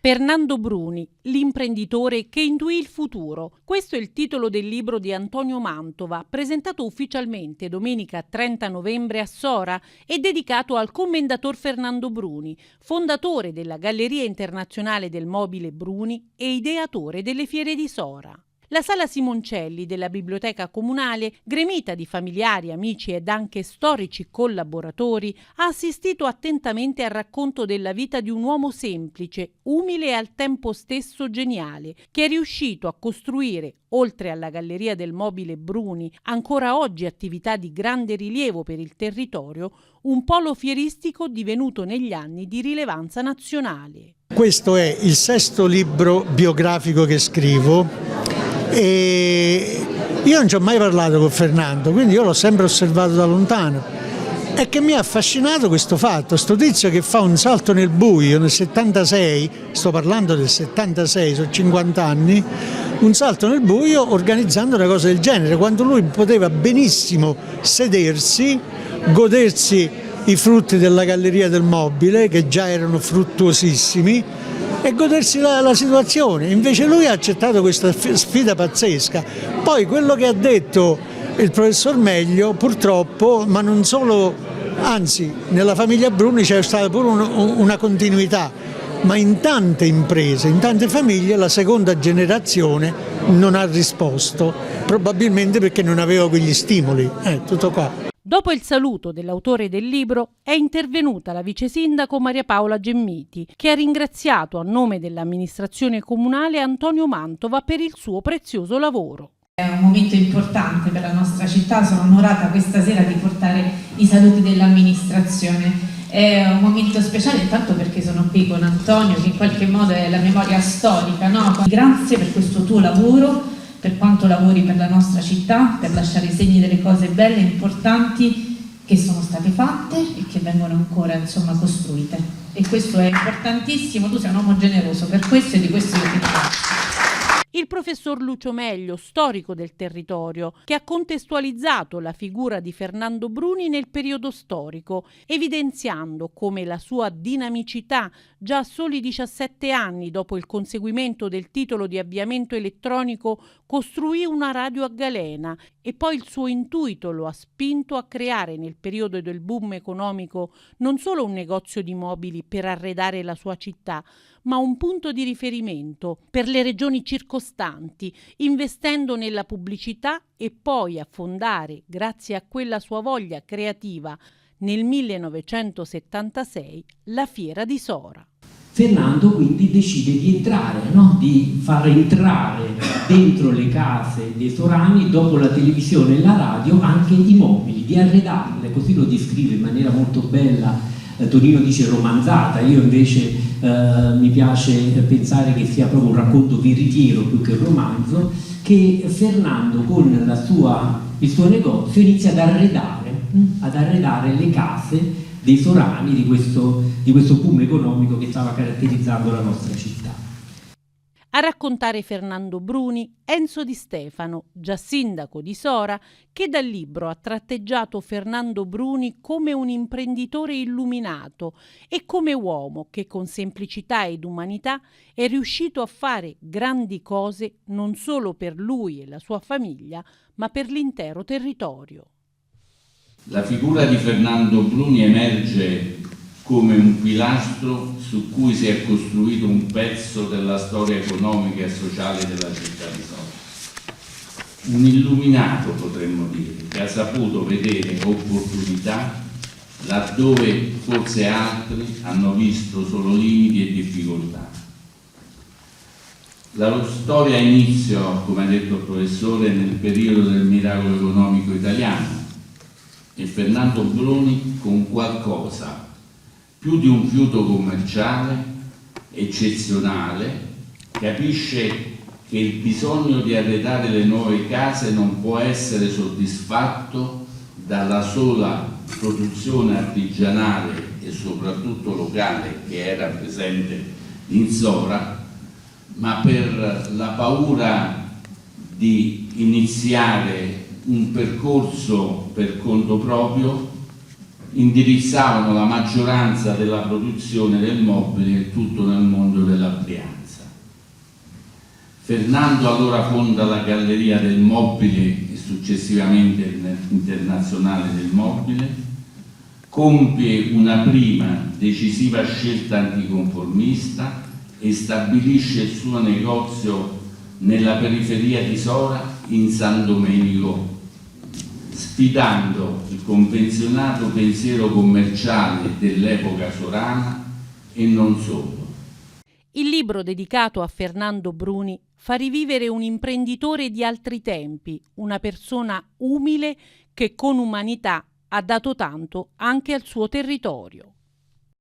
Fernando Bruni, l'imprenditore che intuì il futuro. Questo è il titolo del libro di Antonio Mantova, presentato ufficialmente domenica 30 novembre a Sora e dedicato al commendator Fernando Bruni, fondatore della Galleria Internazionale del Mobile Bruni e ideatore delle fiere di Sora. La Sala Simoncelli della Biblioteca Comunale, gremita di familiari, amici ed anche storici collaboratori, ha assistito attentamente al racconto della vita di un uomo semplice, umile e al tempo stesso geniale, che è riuscito a costruire, oltre alla Galleria del Mobile Bruni, ancora oggi attività di grande rilievo per il territorio, un polo fieristico divenuto negli anni di rilevanza nazionale. Questo è il 6° libro biografico che scrivo. E io non ci ho mai parlato con Fernando, quindi io l'ho sempre osservato da lontano, e che mi ha affascinato questo fatto, sto tizio che fa un salto nel buio nel 76, sto parlando del 76, sono 50 anni, un salto nel buio organizzando una cosa del genere, quando lui poteva benissimo sedersi, godersi i frutti della Galleria del Mobile, che già erano fruttuosissimi, e godersi la situazione. Invece lui ha accettato questa sfida pazzesca. Poi quello che ha detto il professor Meglio, purtroppo, ma non solo, anzi nella famiglia Bruni c'è stata pure una continuità, ma in tante imprese, in tante famiglie la seconda generazione non ha risposto, probabilmente perché non aveva quegli stimoli. Tutto qua. Dopo il saluto dell'autore del libro è intervenuta la vice sindaco Maria Paola Gemmiti, che ha ringraziato a nome dell'amministrazione comunale Antonio Mantova per il suo prezioso lavoro. È un momento importante per la nostra città, sono onorata questa sera di portare i saluti dell'amministrazione. È un momento speciale intanto perché sono qui con Antonio, che in qualche modo è la memoria storica, no? Grazie per questo tuo lavoro, per quanto lavori per la nostra città, per lasciare i segni delle cose belle e importanti che sono state fatte e che vengono ancora costruite. E questo è importantissimo, tu sei un uomo generoso, per questo e di questo io ti ringrazio. Il professor Lucio Meglio, storico del territorio, che ha contestualizzato la figura di Fernando Bruni nel periodo storico, evidenziando come la sua dinamicità, già a soli 17 anni dopo il conseguimento del titolo di avviamento elettronico, costruì una radio a galena e poi il suo intuito lo ha spinto a creare nel periodo del boom economico non solo un negozio di mobili per arredare la sua città, ma un punto di riferimento per le regioni circostanti, investendo nella pubblicità e poi a fondare, grazie a quella sua voglia creativa, nel 1976 la Fiera di Sora. Fernando quindi decide di entrare, di far entrare dentro le case dei sorani, dopo la televisione e la radio, anche i mobili, di arredarle, così lo descrive in maniera molto bella. Tonino dice romanzata, io invece mi piace pensare che sia proprio un racconto veritiero più che romanzo, che Fernando con il suo negozio inizia ad arredare le case dei sorani di questo boom economico che stava caratterizzando la nostra città. A raccontare Fernando Bruni, Enzo Di Stefano, già sindaco di Sora, che dal libro ha tratteggiato Fernando Bruni come un imprenditore illuminato e come uomo che con semplicità ed umanità è riuscito a fare grandi cose non solo per lui e la sua famiglia, ma per l'intero territorio. La figura di Fernando Bruni emerge come un pilastro su cui si è costruito un pezzo della storia economica e sociale della città di Sora. Un illuminato, potremmo dire, che ha saputo vedere opportunità laddove forse altri hanno visto solo limiti e difficoltà. La storia inizia, come ha detto il professore, nel periodo del miracolo economico italiano e Fernando Bruni con qualcosa più di un fiuto commerciale eccezionale, capisce che il bisogno di arredare le nuove case non può essere soddisfatto dalla sola produzione artigianale e soprattutto locale che era presente in Sora, ma per la paura di iniziare un percorso per conto proprio indirizzavano la maggioranza della produzione del mobile tutto nel mondo della Brianza. Fernando allora fonda la Galleria del Mobile e successivamente l'Internazionale del Mobile, compie una prima decisiva scelta anticonformista e stabilisce il suo negozio nella periferia di Sora, in San Domenico, sfidando il convenzionato pensiero commerciale dell'epoca sorana e non solo. Il libro dedicato a Fernando Bruni fa rivivere un imprenditore di altri tempi, una persona umile che con umanità ha dato tanto anche al suo territorio.